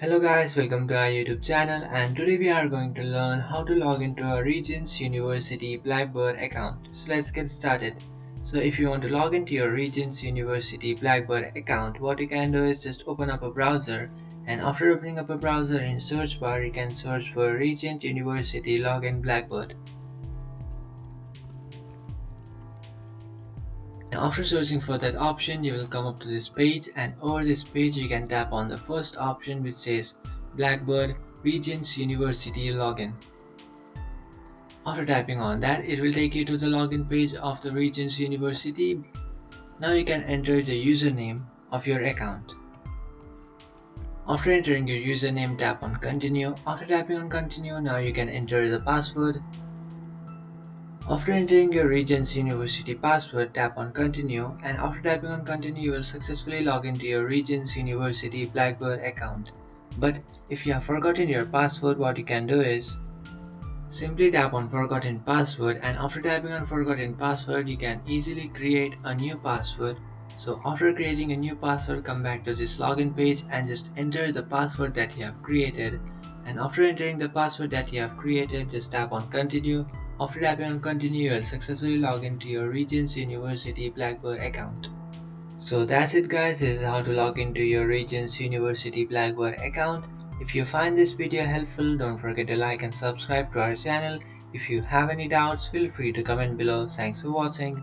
Hello guys, welcome to our YouTube channel, and today we are going to learn how to log into a Regent's University Blackboard account. So let's get started. So if you want to log into your Regent's University Blackboard account, what you can do is just open up a browser, and after opening up a browser in search bar you can search for Regent University Login Blackboard. And after searching for that option, you will come up to this page, and over this page you can tap on the first option which says Blackboard Regent's University Login. After tapping on that, it will take you to the login page of the Regent's University. Now you can enter the username of your account. After entering your username, tap on continue. After tapping on continue, now you can enter the password. After entering your Regent's University password, tap on continue, and after tapping on continue you will successfully log into your Regent's University Blackboard account. But if you have forgotten your password, what you can do is simply tap on forgotten password, and after tapping on forgotten password you can easily create a new password. So after creating a new password, come back to this login page and just enter the password that you have created, and after entering the password that you have created, just tap on continue. After tapping on continue, you will successfully log into your Regent's University Blackboard account. So that's it guys, this is how to log into your Regent's University Blackboard account. If you find this video helpful, don't forget to like and subscribe to our channel. If you have any doubts, feel free to comment below. Thanks for watching.